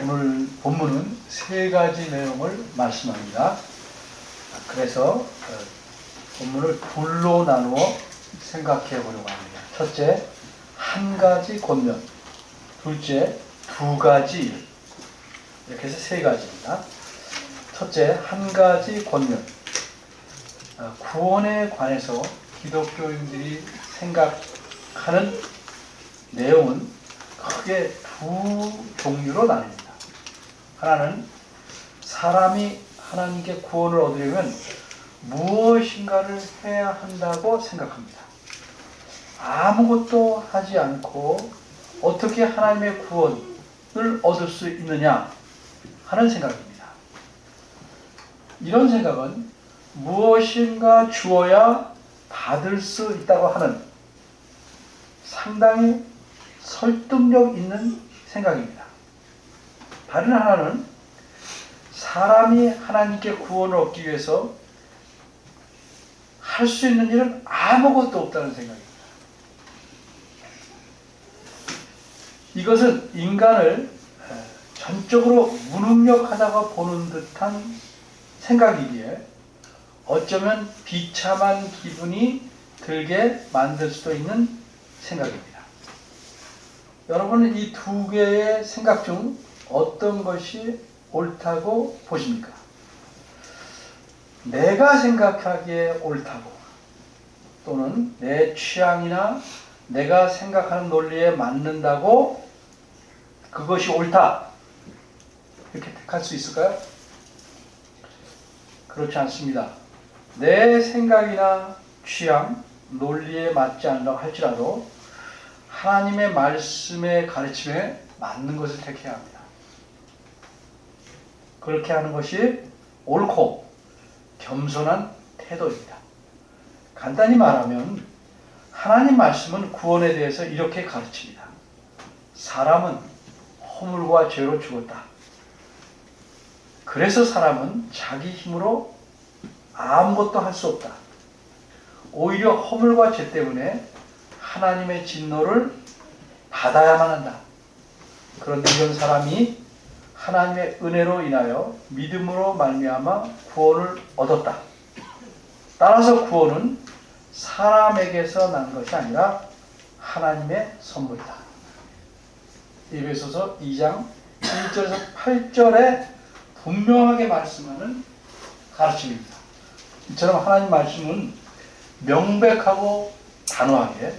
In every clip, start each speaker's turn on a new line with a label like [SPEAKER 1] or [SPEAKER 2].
[SPEAKER 1] 오늘 본문은 세 가지 내용을 말씀합니다. 그래서 본문을 둘로 나누어 생각해 보려고 합니다. 첫째, 한 가지 권면. 둘째, 두 가지. 이렇게 해서 세 가지입니다. 첫째, 한 가지 권면. 구원에 관해서 기독교인들이 생각하는 내용은 크게 두 종류로 나뉩니다. 하나는 사람이 하나님께 구원을 얻으려면 무엇인가를 해야 한다고 생각합니다. 아무것도 하지 않고 어떻게 하나님의 구원을 얻을 수 있느냐 하는 생각입니다. 이런 생각은 무엇인가 주어야 받을 수 있다고 하는 상당히 설득력 있는 생각입니다. 다른 하나는 사람이 하나님께 구원을 얻기 위해서 할 수 있는 일은 아무것도 없다는 생각입니다. 이것은 인간을 전적으로 무능력하다고 보는 듯한 생각이기에 어쩌면 비참한 기분이 들게 만들 수도 있는 생각입니다. 여러분은 이 두 개의 생각 중 어떤 것이 옳다고 보십니까? 내가 생각하기에 옳다고 또는 내 취향이나 내가 생각하는 논리에 맞는다고 그것이 옳다 이렇게 택할 수 있을까요? 그렇지 않습니다. 내 생각이나 취향, 논리에 맞지 않는다고 할지라도 하나님의 말씀의 가르침에 맞는 것을 택해야 합니다. 그렇게 하는 것이 옳고 겸손한 태도입니다. 간단히 말하면 하나님 말씀은 구원에 대해서 이렇게 가르칩니다. 사람은 허물과 죄로 죽었다. 그래서 사람은 자기 힘으로 아무것도 할 수 없다. 오히려 허물과 죄 때문에 하나님의 진노를 받아야만 한다. 그런데 이런 사람이 하나님의 은혜로 인하여 믿음으로 말미암아 구원을 얻었다. 따라서 구원은 사람에게서 난 것이 아니라 하나님의 선물이다. 에베소서 2장 1절에서 8절에 분명하게 말씀하는 가르침입니다. 이처럼 하나님 말씀은 명백하고 단호하게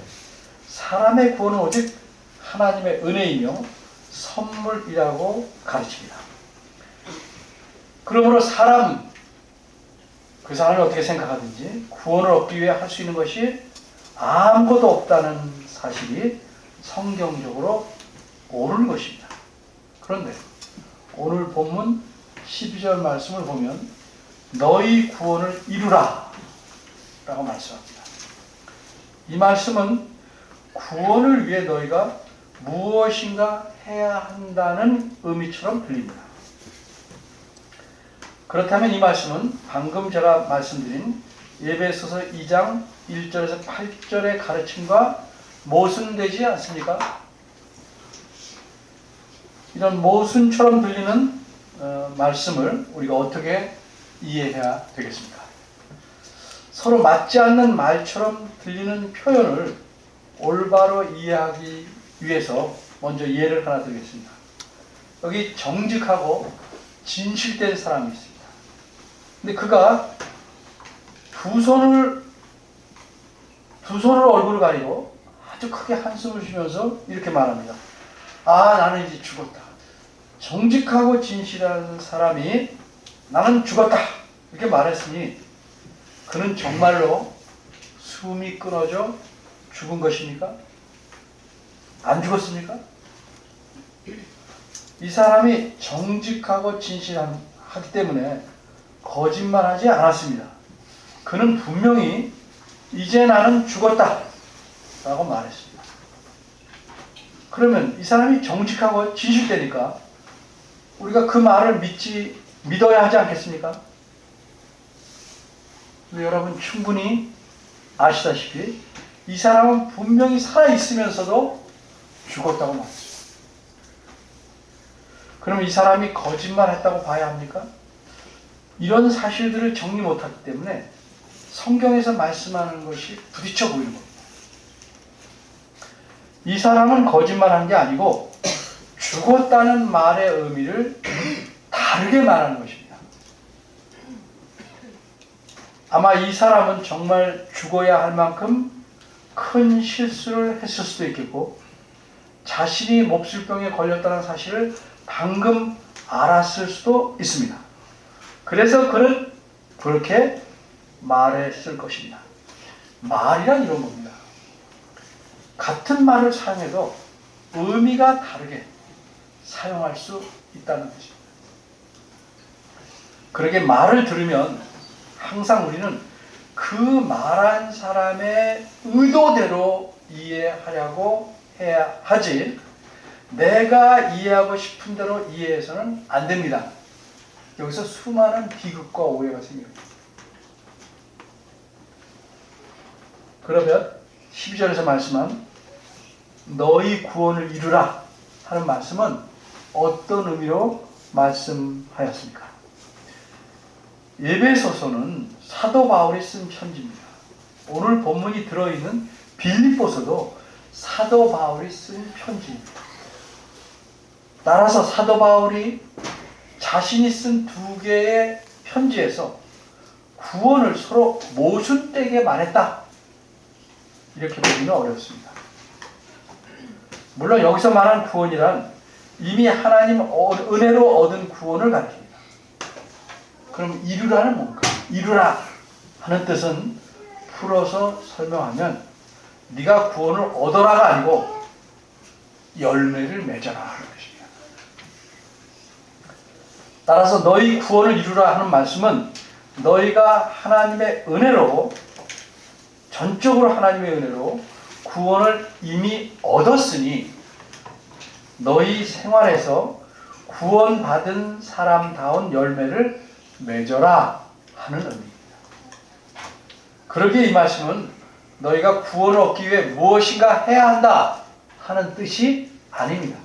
[SPEAKER 1] 사람의 구원은 오직 하나님의 은혜이며 선물이라고 가르칩니다. 그러므로 사람은 그 사람이 어떻게 생각하든지 구원을 얻기 위해 할 수 있는 것이 아무것도 없다는 사실이 성경적으로 옳은 것입니다. 그런데 오늘 본문 12절 말씀을 보면 너희 구원을 이루라 라고 말씀합니다. 이 말씀은 구원을 위해 너희가 무엇인가 해야 한다는 의미처럼 들립니다. 그렇다면 이 말씀은 방금 제가 말씀드린 에베소서 2장 1절에서 8절의 가르침과 모순되지 않습니까? 이런 모순처럼 들리는 말씀을 우리가 어떻게 이해해야 되겠습니까? 서로 맞지 않는 말처럼 들리는 표현을 올바로 이해하기 위해서 먼저 예를 하나 드리겠습니다. 여기 정직하고 진실된 사람이 있습니다. 근데 그가 두 손을 얼굴을 가리고 아주 크게 한숨을 쉬면서 이렇게 말합니다. 아, 나는 이제 죽었다. 정직하고 진실한 사람이 나는 죽었다 이렇게 말했으니 그는 정말로 숨이 끊어져 죽은 것입니까? 안 죽었습니까? 이 사람이 정직하고 진실하기 때문에 거짓말하지 않았습니다. 그는 분명히 이제 나는 죽었다 라고 말했습니다. 그러면 이 사람이 정직하고 진실되니까 우리가 그 말을 믿어야 하지 않겠습니까? 여러분 충분히 아시다시피 이 사람은 분명히 살아있으면서도 죽었다고 말했어요. 그럼 이 사람이 거짓말했다고 봐야 합니까? 이런 사실들을 정리 못하기 때문에 성경에서 말씀하는 것이 부딪혀 보이는 겁니다. 이 사람은 거짓말한 게 아니고 죽었다는 말의 의미를 다르게 말하는 것입니다. 아마 이 사람은 정말 죽어야 할 만큼 큰 실수를 했을 수도 있겠고 자신이 몹쓸병에 걸렸다는 사실을 방금 알았을 수도 있습니다. 그래서 그는 그렇게 말했을 것입니다. 말이란 이런 겁니다. 같은 말을 사용해도 의미가 다르게 사용할 수 있다는 것입니다. 그러게 말을 들으면 항상 우리는 그 말한 사람의 의도대로 이해하려고 해야 하지 내가 이해하고 싶은 대로 이해해서는 안 됩니다. 여기서 수많은 비극과 오해가 생깁니다. 그러면 12절에서 말씀한 너희 구원을 이루라 하는 말씀은 어떤 의미로 말씀하였습니까? 에베소서는 사도 바울이 쓴 편지입니다. 오늘 본문이 들어있는 빌립보서도 사도 바울이 쓴 편지입니다. 따라서 사도 바울이 자신이 쓴 두 개의 편지에서 구원을 서로 모순되게 말했다. 이렇게 보기는 어렵습니다. 물론 여기서 말한 구원이란 이미 하나님 은혜로 얻은 구원을 가리킵니다. 그럼 이루라는 뭔가? 이루라 하는 뜻은 풀어서 설명하면 네가 구원을 얻어라가 아니고 열매를 맺어라 하는 것입니다. 따라서 너희 구원을 이루라 하는 말씀은 너희가 하나님의 은혜로 전적으로 하나님의 은혜로 구원을 이미 얻었으니 너희 생활에서 구원받은 사람다운 열매를 맺어라 하는 의미입니다. 그러기에 이 말씀은 너희가 구원을 얻기 위해 무엇인가 해야 한다 하는 뜻이 아닙니다.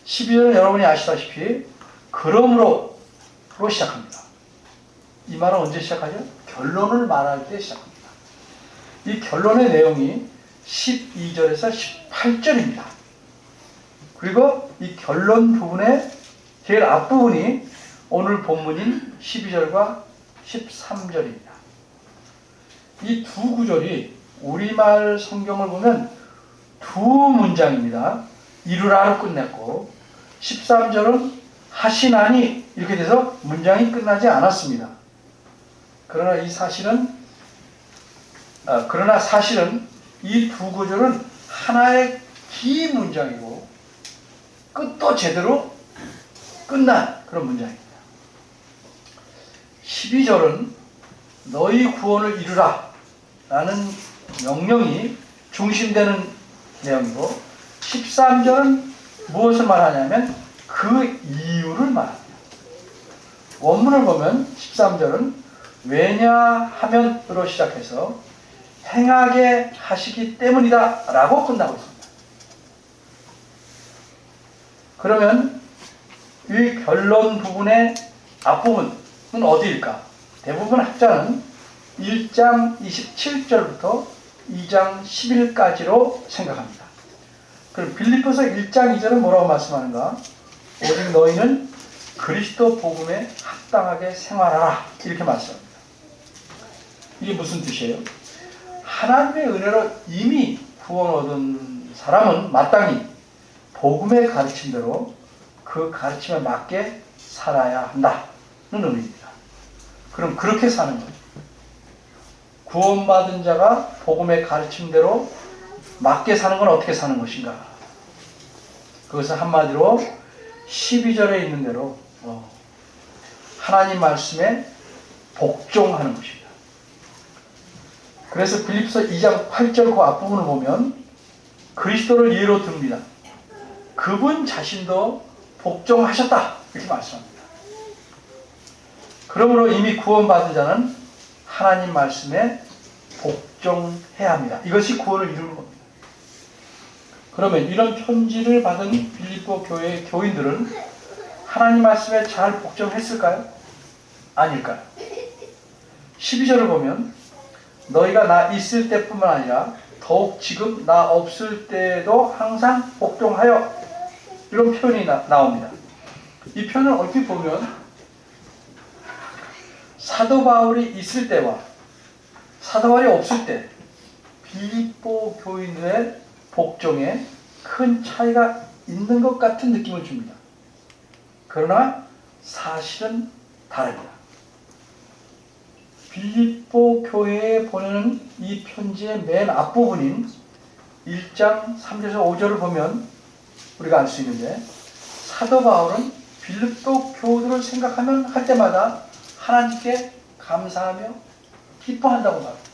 [SPEAKER 1] 12절은 여러분이 아시다시피 그러므로로 시작합니다. 이 말은 언제 시작하죠? 결론을 말할 때 시작합니다. 이 결론의 내용이 12절에서 18절입니다. 그리고 이 결론 부분의 제일 앞부분이 오늘 본문인 12절과 13절입니다. 이 두 구절이 우리말 성경을 보면 두 문장입니다. 이루라로 끝냈고 13절은 하시나니 이렇게 돼서 문장이 끝나지 않았습니다. 그러나 사실은 이 두 구절은 하나의 기 문장이고 끝도 제대로 끝난 그런 문장입니다. 12절은 너희 구원을 이루라 라는 명령이 중심되는 내용이고 13절은 무엇을 말하냐면 그 이유를 말합니다. 원문을 보면 13절은 왜냐하면으로 시작해서 행하게 하시기 때문이다 라고 끝나고 있습니다. 그러면 이 결론 부분의 앞부분은 어디일까? 대부분 학자는 1장 27절부터 2장 10일까지로 생각합니다. 그럼 빌립보서 1장 2절은 뭐라고 말씀하는가? 오직 너희는 그리스도 복음에 합당하게 생활하라 이렇게 말씀합니다. 이게 무슨 뜻이에요? 하나님의 은혜로 이미 구원 얻은 사람은 마땅히 복음의 가르침대로 그 가르침에 맞게 살아야 한다는 의미입니다. 그럼 그렇게 사는 거죠. 구원받은 자가 복음의 가르침대로 맞게 사는 건 어떻게 사는 것인가? 그것은 한마디로 12절에 있는 대로 하나님 말씀에 복종하는 것입니다. 그래서 빌립보서 2장 8절 그 앞부분을 보면 그리스도를 예로 듭니다. 그분 자신도 복종하셨다 이렇게 말씀합니다. 그러므로 이미 구원받은 자는 하나님 말씀에 복종해야 합니다. 이것이 구원을 이루는 겁니다. 그러면 이런 편지를 받은 빌립보 교회의 교인들은 하나님 말씀에 잘 복종했을까요? 아닐까요? 12절을 보면 너희가 나 있을 때뿐만 아니라 더욱 지금 나 없을 때에도 항상 복종하여, 이런 표현이 나옵니다. 이 표현을 얼핏 보면 사도 바울이 있을 때와 사도 바울이 없을 때 빌립보 교인들의 복종에 큰 차이가 있는 것 같은 느낌을 줍니다. 그러나 사실은 다릅니다. 빌립보 교회에 보내는 이 편지의 맨 앞부분인 1장 3절에서 5절을 보면 우리가 알 수 있는데, 사도 바울은 빌립보 교우들을 생각하면 할 때마다 하나님께 감사하며 기뻐한다고 말합니다.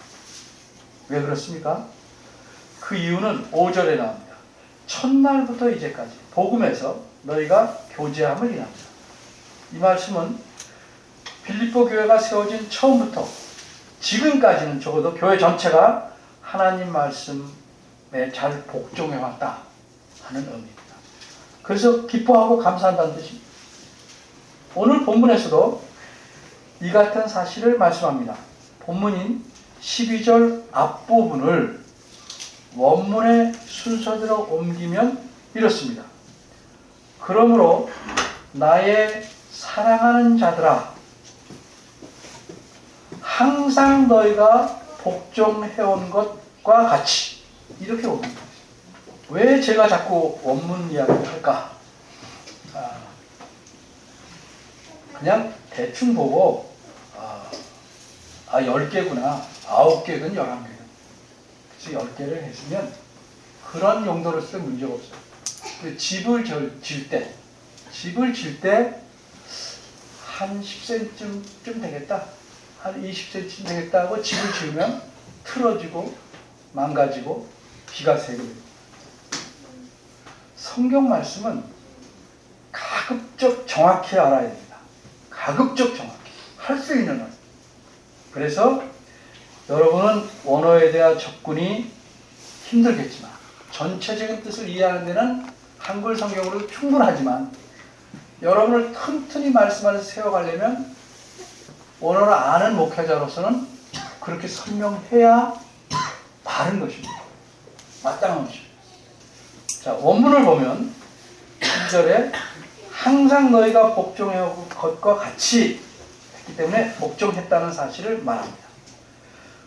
[SPEAKER 1] 왜 그렇습니까? 그 이유는 5절에 나옵니다. 첫날부터 이제까지 복음에서 너희가 교제함을 인합니다. 이 말씀은 빌립보 교회가 세워진 처음부터 지금까지는 적어도 교회 전체가 하나님 말씀에 잘 복종해왔다 하는 의미입니다. 그래서 기뻐하고 감사한다는 뜻입니다. 오늘 본문에서도 이 같은 사실을 말씀합니다. 본문인 12절 앞부분을 원문의 순서대로 옮기면 이렇습니다. 그러므로 나의 사랑하는 자들아, 항상 너희가 복종해온 것과 같이, 이렇게 옵니다. 왜 제가 자꾸 원문 이야기를 할까? 그냥 대충 보고 10개구나, 9개든 11개든 그래서 10개를 했으면 그런 용도로서 문제가 없어요. 집을 질 때 한 10cm쯤 되겠다, 한 20cm 되겠다 하고 집을 지으면 틀어지고 망가지고 비가 새게 됩니다. 성경 말씀은 가급적 정확히 알아야 됩니다. 가급적 정확히 할 수 있는 한. 그래서 여러분은 원어에 대한 접근이 힘들겠지만 전체적인 뜻을 이해하는 데는 한글 성경으로 충분하지만, 여러분을 튼튼히 말씀 안에서 세워가려면 원어를 아는 목회자로서는 그렇게 설명해야 바른 것입니다. 마땅한 것입니다. 자, 원문을 보면 1절에 항상 너희가 복종해온 것과 같이 했기 때문에 복종했다는 사실을 말합니다.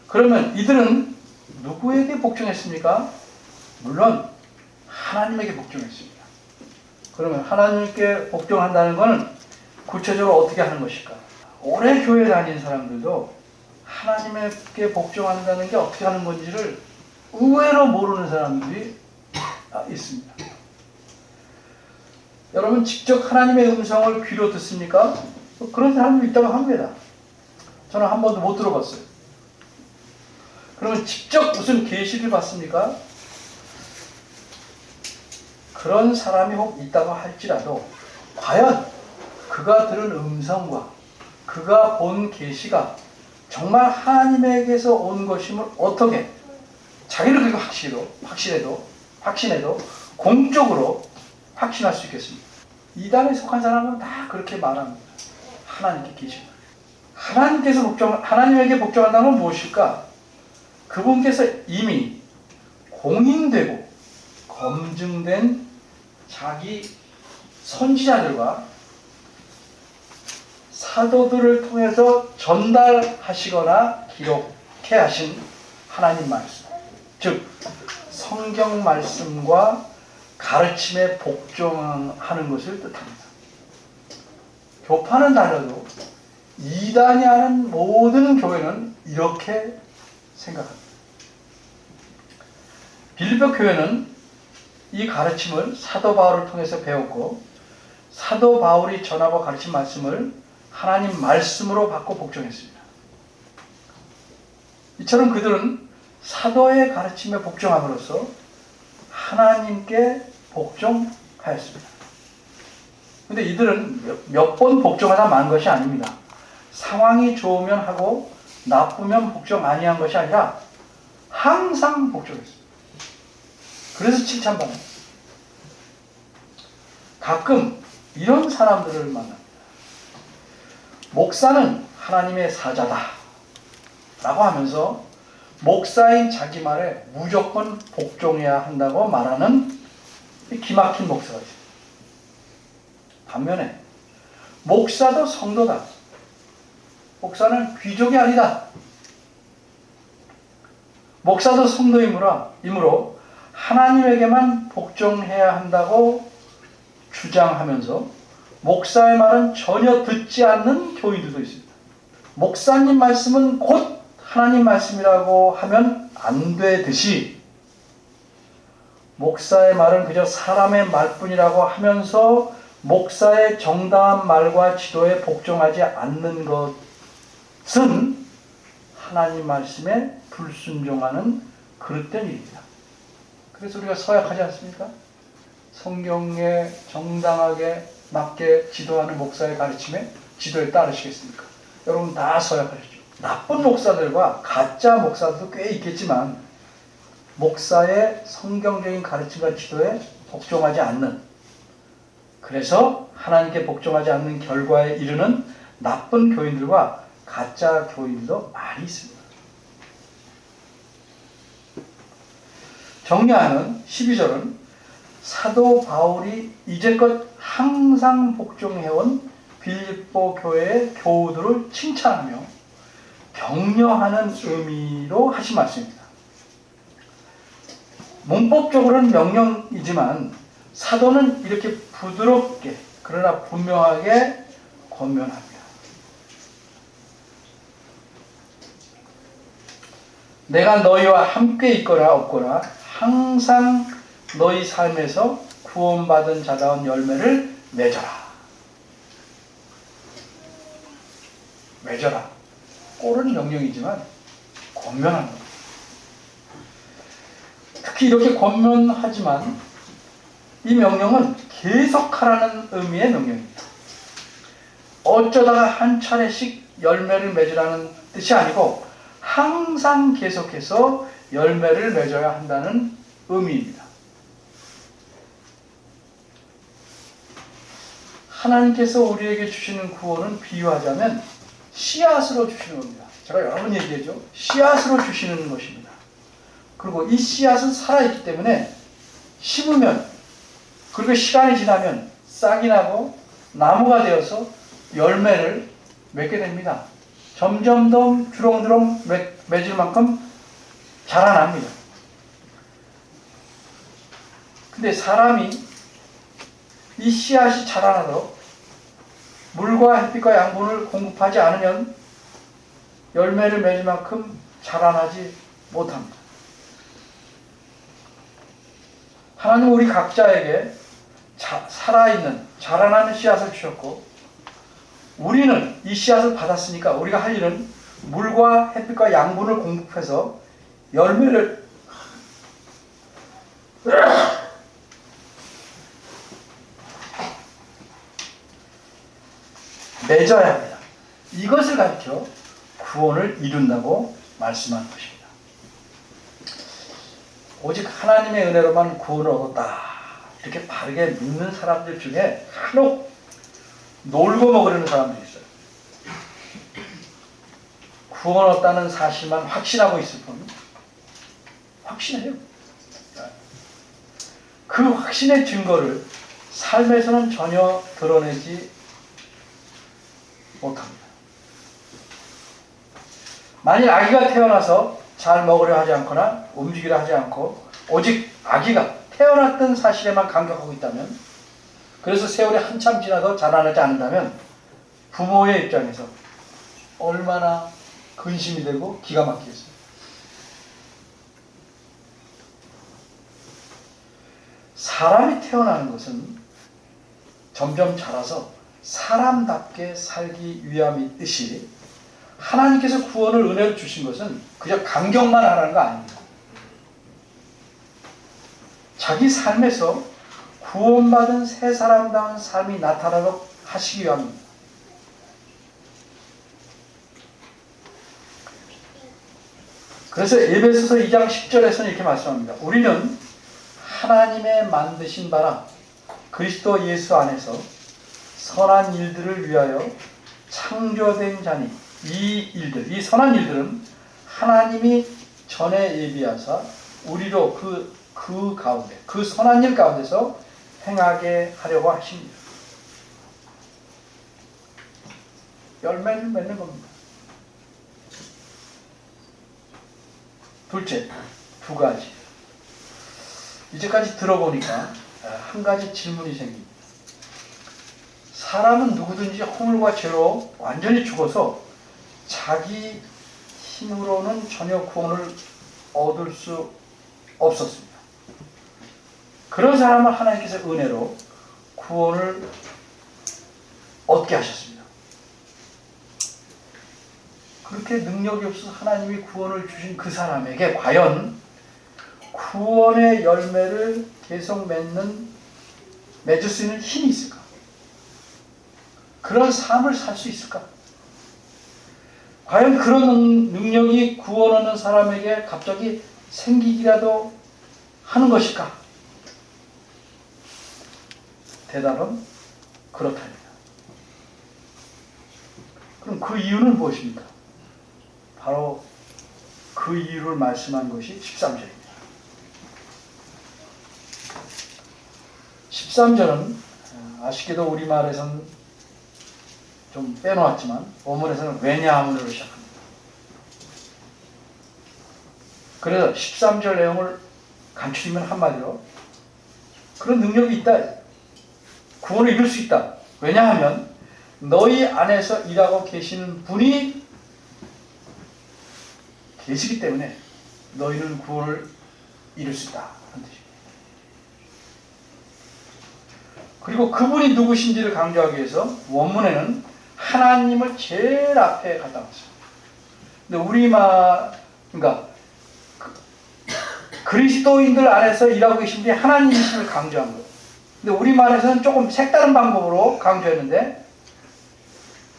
[SPEAKER 1] 그러면 이들은 누구에게 복종했습니까? 물론 하나님에게 복종했습니다. 그러면 하나님께 복종한다는 것은 구체적으로 어떻게 하는 것일까? 오래 교회 다닌 사람들도 하나님께 복종한다는 게 어떻게 하는 건지를 의외로 모르는 사람들이 있습니다. 여러분 직접 하나님의 음성을 귀로 듣습니까? 그런 사람도 있다고 합니다. 저는 한 번도 못 들어봤어요. 그러면 직접 무슨 계시를 받습니까? 그런 사람이 혹 있다고 할지라도 과연 그가 들은 음성과 그가 본 계시가 정말 하나님에게서 온 것임을 어떻게 자기는 그게 확신해도 공적으로 확신할 수 있겠습니다. 이단에 속한 사람은 다 그렇게 말합니다. 하나님께 계시다. 하나님에게 복종한다는 건 무엇일까? 그분께서 이미 공인되고 검증된 자기 선지자들과 사도들을 통해서 전달하시거나 기록해 하신 하나님 말씀, 즉 성경 말씀과 가르침에 복종하는 것을 뜻합니다. 교파는 달라도 이단이 하는 모든 교회는 이렇게 생각합니다. 빌립보 교회는 이 가르침을 사도 바울을 통해서 배웠고, 사도 바울이 전하고 가르친 말씀을 하나님 말씀으로 받고 복종했습니다. 이처럼 그들은 사도의 가르침에 복종함으로써 하나님께 복종하였습니다. 그런데 이들은 몇 번 복종하다 만 것이 아닙니다. 상황이 좋으면 하고 나쁘면 복종 아니한 것이 아니라 항상 복종했습니다. 그래서 칭찬받아요. 가끔 이런 사람들을 만납니다. 목사는 하나님의 사자다 라고 하면서 목사인 자기 말에 무조건 복종해야 한다고 말하는 기막힌 목사가 있어요. 반면에 목사도 성도다. 목사는 귀족이 아니다. 목사도 성도이므로 하나님에게만 복종해야 한다고 주장하면서 목사의 말은 전혀 듣지 않는 교인들도 있습니다. 목사님 말씀은 곧 하나님 말씀이라고 하면 안 되듯이 목사의 말은 그저 사람의 말뿐이라고 하면서 목사의 정당한 말과 지도에 복종하지 않는 것은 하나님 말씀에 불순종하는 그릇된 일입니다. 그래서 우리가 서약하지 않습니까? 성경에 정당하게 맞게 지도하는 목사의 가르침에 지도에 따르시겠습니까? 여러분 다 서약하시죠. 나쁜 목사들과 가짜 목사들도 꽤 있겠지만 목사의 성경적인 가르침과 지도에 복종하지 않는, 그래서 하나님께 복종하지 않는 결과에 이르는 나쁜 교인들과 가짜 교인도 많이 있습니다. 정리하는 12절은 사도 바울이 이제껏 항상 복종해온 빌립보 교회의 교우들을 칭찬하며 격려하는 의미로 하신 말씀입니다. 문법적으로는 명령이지만 사도는 이렇게 부드럽게 그러나 분명하게 권면합니다. 내가 너희와 함께 있거나 없거나 항상 너희 삶에서 구원받은 자다운 열매를 맺어라. 맺어라. 꼴은 명령이지만 권면하는 겁니다. 특히 이렇게 권면하지만 이 명령은 계속하라는 의미의 명령입니다. 어쩌다가 한 차례씩 열매를 맺으라는 뜻이 아니고 항상 계속해서 열매를 맺어야 한다는 의미입니다. 하나님께서 우리에게 주시는 구원은 비유하자면 씨앗으로 주시는 겁니다. 제가 여러 번 얘기했죠. 씨앗으로 주시는 것입니다. 그리고 이 씨앗은 살아있기 때문에 심으면, 그리고 시간이 지나면 싹이 나고 나무가 되어서 열매를 맺게 됩니다. 점점 더 주렁주렁 맺을 만큼 자라납니다. 근데 사람이 이 씨앗이 자라나도록 물과 햇빛과 양분을 공급하지 않으면 열매를 맺을 만큼 자라나지 못합니다. 하나님은 우리 각자에게 살아있는 자라나는 씨앗을 주셨고, 우리는 이 씨앗을 받았으니까 우리가 할 일은 물과 햇빛과 양분을 공급해서 열매를 맺어야 합니다. 이것을 가르쳐 구원을 이룬다고 말씀한 것입니다. 오직 하나님의 은혜로만 구원을 얻었다, 이렇게 바르게 믿는 사람들 중에 간혹 놀고 먹으려는 사람들이 있어요. 구원 얻었다는 사실만 확신하고 있을 뿐, 확신해요. 그 확신의 증거를 삶에서는 전혀 드러내지 못합니다. 만일 아기가 태어나서 잘 먹으려 하지 않거나 움직이려 하지 않고 오직 아기가 태어났던 사실에만 감격하고 있다면, 그래서 세월이 한참 지나도 자라나지 않는다면 부모의 입장에서 얼마나 근심이 되고 기가 막히겠어요. 사람이 태어나는 것은 점점 자라서 사람답게 살기 위함이듯이 하나님께서 구원을 은혜로 주신 것은 그저 감격만 하라는 거 아닙니다. 자기 삶에서 구원받은 새 사람다운 삶이 나타나도록 하시기 위함입니다. 그래서 에베소서 2장 10절에서는 이렇게 말씀합니다. 우리는 하나님의 만드신 바라 그리스도 예수 안에서 선한 일들을 위하여 창조된 자니 이 일들, 이 선한 일들은 하나님이 전에 예비하사 우리로 그 가운데, 그 선한 일 가운데서 행하게 하려고 하십니다. 열매를 맺는 겁니다. 둘째, 두 가지. 이제까지 들어보니까 한 가지 질문이 생깁니다. 사람은 누구든지 허물과 죄로 완전히 죽어서 자기 힘으로는 전혀 구원을 얻을 수 없었습니다. 그런 사람을 하나님께서 은혜로 구원을 얻게 하셨습니다. 그렇게 능력이 없어서 하나님이 구원을 주신 그 사람에게 과연 구원의 열매를 계속 맺을 수 있는 힘이 있을까? 그런 삶을 살 수 있을까? 과연 그런 능력이 구원 얻는 사람에게 갑자기 생기기라도 하는 것일까? 대답은 그렇답니다. 그럼 그 이유는 무엇입니까? 바로 그 이유를 말씀한 것이 13절입니다. 13절은 아쉽게도 우리말에서는 좀 빼놓았지만 원문에서는 왜냐하면으로 시작합니다. 그래서 13절 내용을 간추리면 한마디로 그런 능력이 있다. 구원을 이룰 수 있다. 왜냐하면 너희 안에서 일하고 계시는 분이 계시기 때문에 너희는 구원을 이룰 수 있다. 하는 뜻입니다. 그리고 그분이 누구신지를 강조하기 위해서 원문에는 하나님을 제일 앞에 갖다 놨어요. 근데 그러니까 그리스도인들 안에서 일하고 계신 분이 하나님이심을 강조한 거예요. 근데 우리말에서는 조금 색다른 방법으로 강조했는데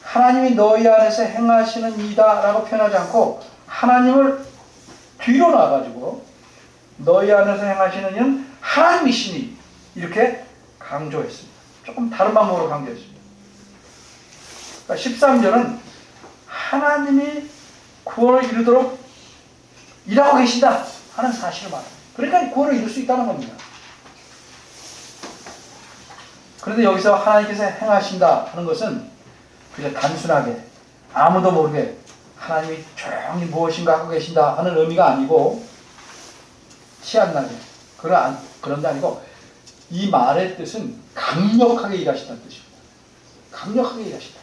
[SPEAKER 1] 하나님이 너희 안에서 행하시는 이다라고 표현하지 않고 하나님을 뒤로 놔가지고 너희 안에서 행하시는 이는 하나님이시니 이렇게 강조했습니다. 조금 다른 방법으로 강조했습니다. 그러니까 13절은 하나님이 구원을 이루도록 일하고 계신다 하는 사실을 말합니다. 그러니까 구원을 이룰 수 있다는 겁니다. 그런데 여기서 하나님께서 행하신다 하는 것은 그냥 단순하게 아무도 모르게 하나님이 조용히 무엇인가 하고 계신다 하는 의미가 아니고 티 안 나게 그런 게 아니고 이 말의 뜻은 강력하게 일하신다는 뜻입니다. 강력하게 일하신다.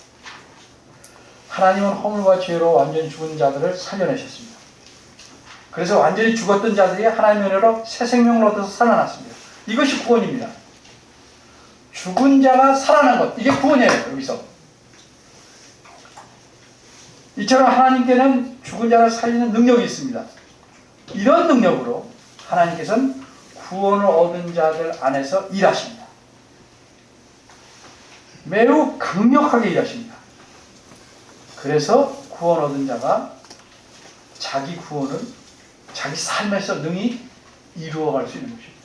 [SPEAKER 1] 하나님은 허물과 죄로 완전히 죽은 자들을 살려내셨습니다. 그래서 완전히 죽었던 자들이 하나님의 은혜로 새 생명을 얻어서 살아났습니다. 이것이 구원입니다. 죽은 자가 살아난 것, 이게 구원이에요. 여기서 이처럼 하나님께는 죽은 자를 살리는 능력이 있습니다. 이런 능력으로 하나님께서는 구원을 얻은 자들 안에서 일하십니다. 매우 강력하게 일하십니다. 그래서 구원 얻은 자가 자기 구원을 자기 삶에서 능히 이루어갈 수 있는 것입니다.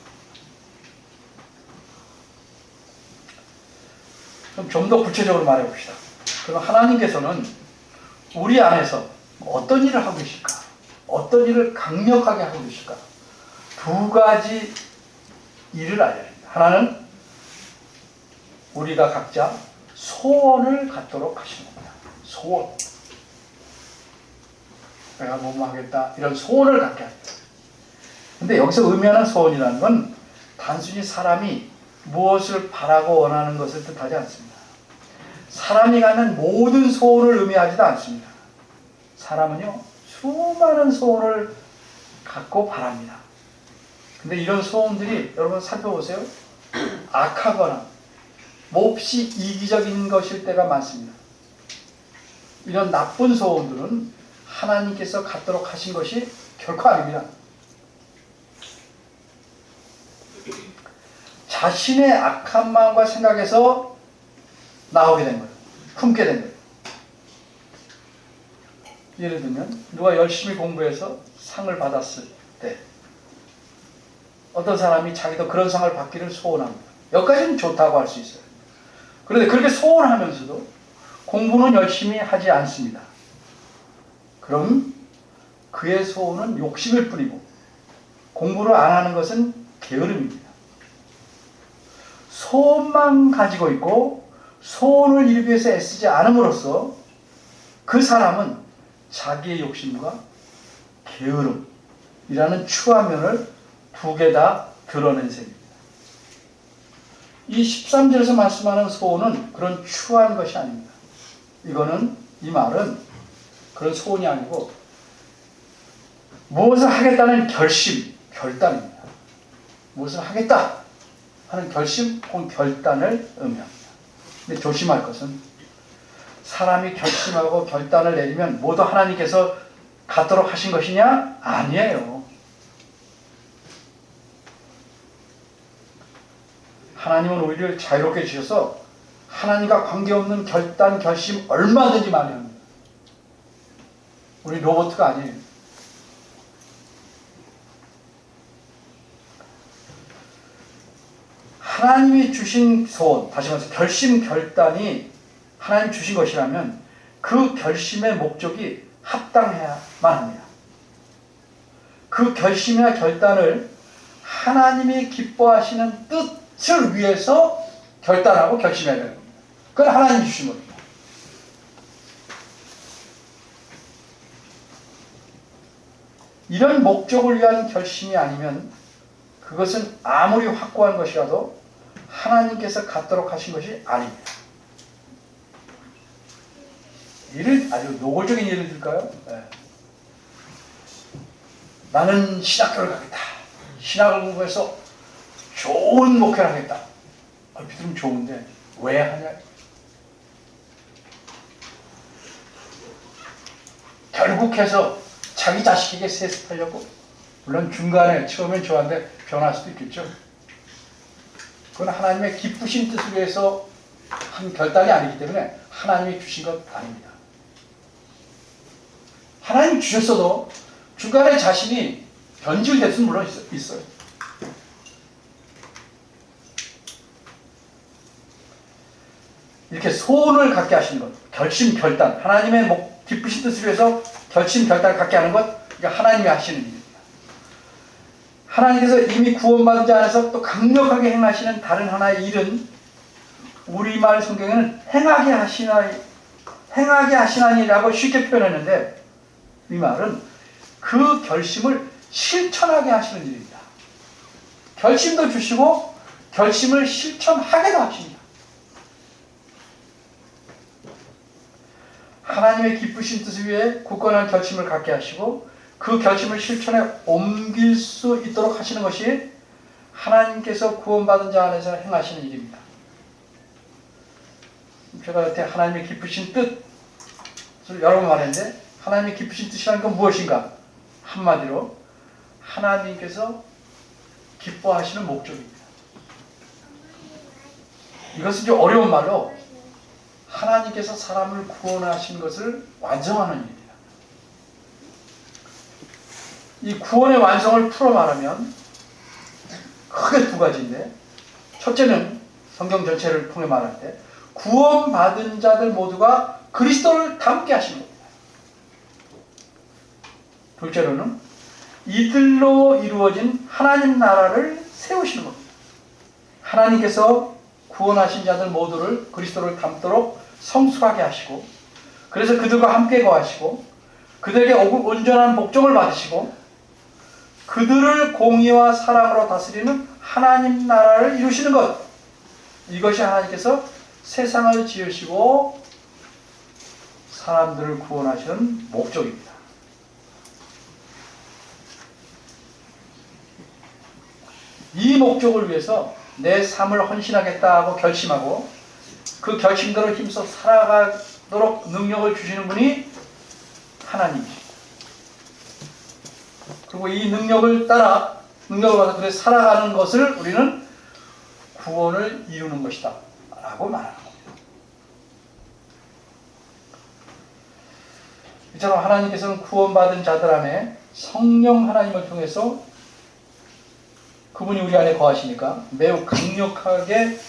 [SPEAKER 1] 그럼 좀 더 구체적으로 말해봅시다. 그럼 하나님께서는 우리 안에서 어떤 일을 하고 계실까? 어떤 일을 강력하게 하고 계실까? 두 가지 일을 알려야 합니다. 하나는 우리가 각자 소원을 갖도록 하시는 겁니다. 소원. 내가 뭐뭐 하겠다. 이런 소원을 갖게 합니다. 근데 여기서 의미하는 소원이라는 건 단순히 사람이 무엇을 바라고 원하는 것을 뜻하지 않습니다. 사람이 갖는 모든 소원을 의미하지도 않습니다. 사람은요, 수많은 소원을 갖고 바랍니다. 근데 이런 소원들이 여러분 살펴보세요. 악하거나 몹시 이기적인 것일 때가 많습니다. 이런 나쁜 소원들은 하나님께서 갖도록 하신 것이 결코 아닙니다. 자신의 악한 마음과 생각에서 나오게 된 거예요. 품게 된 거예요. 예를 들면 누가 열심히 공부해서 상을 받았을 때 어떤 사람이 자기도 그런 상을 받기를 소원합니다. 여기까지는 좋다고 할 수 있어요. 그런데 그렇게 소원하면서도 공부는 열심히 하지 않습니다. 그럼 그의 소원은 욕심일 뿐이고 공부를 안 하는 것은 게으름입니다. 소원만 가지고 있고 소원을 이루기 위해서 애쓰지 않음으로써 그 사람은 자기의 욕심과 게으름이라는 추하면을 두 개 다 드러낸 셈입니다. 이 13절에서 말씀하는 소원은 그런 추한 것이 아닙니다. 이 말은 그런 소원이 아니고 무엇을 하겠다는 결단입니다. 무엇을 하겠다 하는 결심 혹은 결단을 의미합니다. 근데 조심할 것은 사람이 결심하고 결단을 내리면 모두 하나님께서 갖도록 하신 것이냐? 아니에요. 하나님은 우리를 자유롭게 주셔서 하나님과 관계없는 결단, 결심 얼마든지 많이 합니다. 우리 로봇가 아니에요. 하나님이 주신 소원, 다시 말해서 결심, 결단이 하나님 주신 것이라면 그 결심의 목적이 합당해야만 합니다. 그 결심이나 결단을 하나님이 기뻐하시는 뜻을 위해서 결단하고 결심해야 되는 겁니다. 그건 하나님이 주신 겁니다. 이런 목적을 위한 결심이 아니면 그것은 아무리 확고한 것이라도 하나님께서 갖도록 하신 것이 아닙니다. 아주 노골적인 예를 들까요? 네. 나는 신학교를 가겠다. 신학을 공부해서 좋은 목회를 하겠다. 들으면 좋은데 왜 하냐? 결국해서 자기 자식에게 세습하려고. 물론 중간에 처음엔 좋았는데 변할 수도 있겠죠. 그건 하나님의 기쁘신 뜻을 위해서 한 결단이 아니기 때문에 하나님이 주신 것 아닙니다. 하나님이 주셨어도 중간에 자신이 변질될 수는 물론 있어요. 이렇게 소원을 갖게 하시는 것, 결심, 결단, 하나님의 기쁘신 뜻을 위해서 결심, 결단을 갖게 하는 것, 이게 하나님이 하시는 일입니다. 하나님께서 이미 구원받은 자 안에서 또 강력하게 행하시는 다른 하나의 일은 우리말 성경에는 행하게 하시나니라고 쉽게 표현했는데 이 말은 그 결심을 실천하게 하시는 일입니다. 결심도 주시고 결심을 실천하게도 하십니다. 하나님의 기쁘신 뜻을 위해 굳건한 결심을 갖게 하시고 그 결심을 실천에 옮길 수 있도록 하시는 것이 하나님께서 구원받은 자 안에서 행하시는 일입니다. 제가 여태 하나님의 기쁘신 뜻을 여러 번 말했는데 하나님의 기쁘신 뜻이라는 건 무엇인가? 한마디로 하나님께서 기뻐하시는 목적입니다. 이것은 좀 어려운 말로 하나님께서 사람을 구원하신 것을 완성하는 일입니다. 이 구원의 완성을 풀어 말하면 크게 두 가지인데, 첫째는 성경 전체를 통해 말할 때 구원받은 자들 모두가 그리스도를 닮게 하시는 겁니다. 둘째로는 이들로 이루어진 하나님 나라를 세우시는 겁니다. 하나님께서 구원하신 자들 모두를 그리스도를 닮도록 성숙하게 하시고, 그래서 그들과 함께 거하시고 그들에게 온전한 복종을 받으시고 그들을 공의와 사랑으로 다스리는 하나님 나라를 이루시는 것, 이것이 하나님께서 세상을 지으시고 사람들을 구원하시는 목적입니다. 이 목적을 위해서 내 삶을 헌신하겠다 하고 결심하고 그 결심대로 힘써 살아가도록 능력을 주시는 분이 하나님이십니다. 그리고 이 능력을 받아 그렇게 살아가는 것을 우리는 구원을 이루는 것이다 라고 말하는 겁니다. 이처럼 하나님께서는 구원받은 자들 안에 성령 하나님을 통해서 그분이 우리 안에 거하시니까 매우 강력하게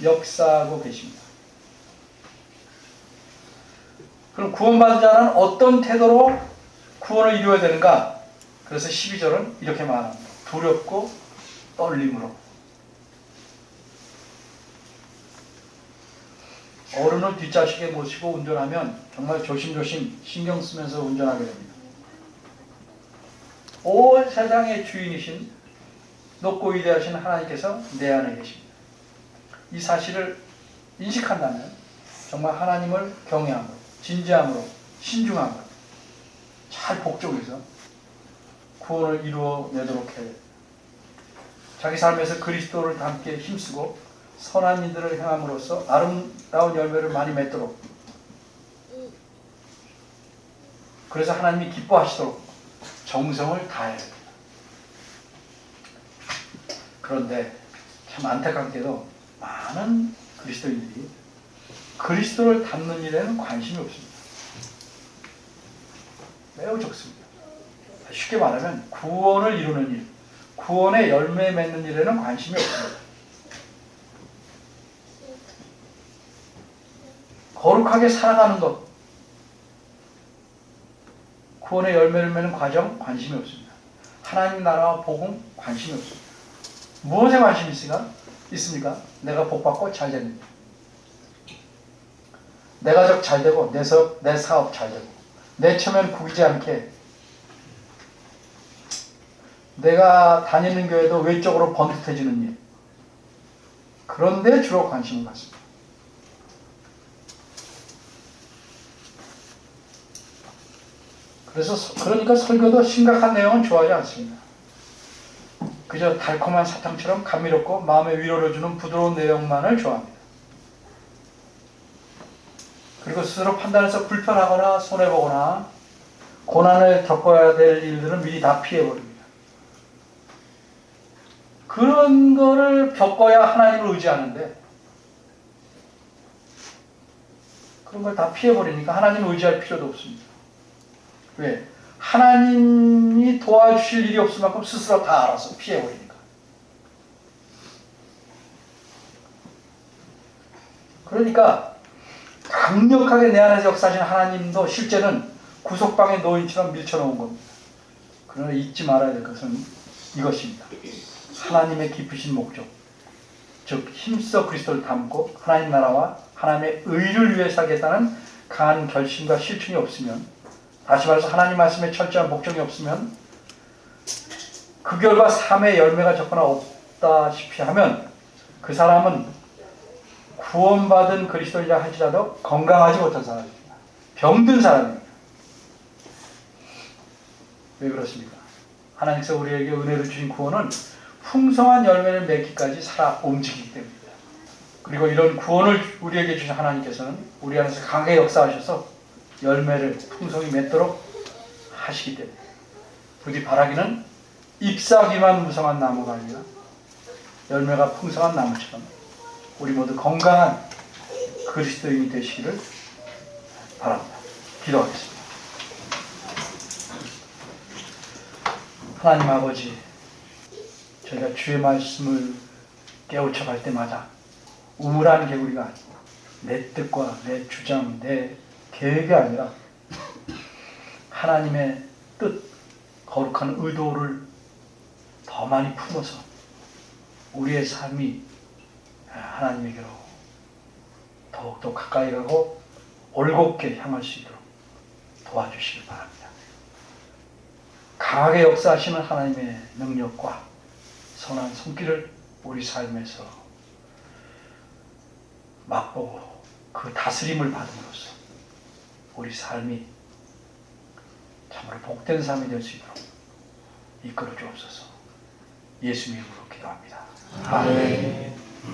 [SPEAKER 1] 역사하고 계십니다. 그럼 구원받은 자는 어떤 태도로 구원을 이루어야 되는가? 그래서 12절은 이렇게 말합니다. 두렵고 떨림으로. 어른을 뒷좌석에 모시고 운전하면 정말 조심조심 신경 쓰면서 운전하게 됩니다. 온 세상의 주인이신 높고 위대하신 하나님께서 내 안에 계십니다. 이 사실을 인식한다면 정말 하나님을 경외함으로, 진지함으로, 신중함으로 잘 복종해서 구원을 이루어내도록 해야 됩니다. 자기 삶에서 그리스도를 닮게 힘쓰고 선한 일들을 행함으로써 아름다운 열매를 많이 맺도록, 그래서 하나님이 기뻐하시도록 정성을 다해야 됩니다. 그런데 참 안타깝게도 많은 그리스도인들이 그리스도를 닮는 일에는 관심이 없습니다. 매우 적습니다. 쉽게 말하면 구원을 이루는 일, 구원의 열매 맺는 일에는 관심이 없습니다. 거룩하게 살아가는 것, 구원의 열매를 맺는 과정 관심이 없습니다. 하나님 나라와 복음 관심이 없습니다. 무엇에 관심이 있습니까? 내가 복받고 잘 되는 일, 내 가족 잘 되고 내 사업 잘 되고 내 처면 구기지 않게 내가 다니는 교회도 외적으로 번듯해지는 일, 그런데 주로 관심을 갖습니다. 그러니까 설교도 심각한 내용은 좋아하지 않습니다. 그저 달콤한 사탕처럼 감미롭고 마음의 위로를 주는 부드러운 내용만을 좋아합니다. 그리고 스스로 판단해서 불편하거나 손해보거나 고난을 겪어야 될 일들은 미리 다 피해버립니다. 그런 거를 겪어야 하나님을 의지하는데 그런 걸 다 피해버리니까 하나님을 의지할 필요도 없습니다. 왜? 하나님이 도와주실 일이 없을 만큼 스스로 다 알아서 피해버리니까. 그러니까 강력하게 내 안에서 역사하시는 하나님도 실제는 구석방의 노인처럼 밀쳐놓은 겁니다. 그러나 잊지 말아야 될 것은 이것입니다. 하나님의 깊으신 목적, 즉 힘써 그리스도를 닮고 하나님 나라와 하나님의 의를 위해 살겠다는 강한 결심과 실천이 없으면, 다시 말해서 하나님 말씀에 철저한 목적이 없으면 그 결과 삶의 열매가 적거나 없다시피 하면 그 사람은 구원받은 그리스도인이라 할지라도 건강하지 못한 사람입니다. 병든 사람입니다. 왜 그렇습니까? 하나님께서 우리에게 은혜를 주신 구원은 풍성한 열매를 맺기까지 살아 움직이기 때문입니다. 그리고 이런 구원을 우리에게 주신 하나님께서는 우리 안에서 강하게 역사하셔서 열매를 풍성히 맺도록 하시기 때문에 부디 바라기는 잎사귀만 무성한 나무가 아니라 열매가 풍성한 나무처럼 우리 모두 건강한 그리스도인이 되시기를 바랍니다. 기도하겠습니다. 하나님 아버지, 저희가 주의 말씀을 깨우쳐 갈 때마다 우물한 개구리가 아니고 내 뜻과 내 주장, 내 계획이 아니라 하나님의 뜻, 거룩한 의도를 더 많이 품어서 우리의 삶이 하나님에게로 더욱더 가까이 가고 올곧게 향할 수 있도록 도와주시기 바랍니다. 강하게 역사하시는 하나님의 능력과 선한 손길을 우리 삶에서 맛보고 그 다스림을 받음으로써 우리 삶이 참으로 복된 삶이 될 수 있도록 이끌어 주옵소서. 예수님 이름으로 기도합니다. 아멘.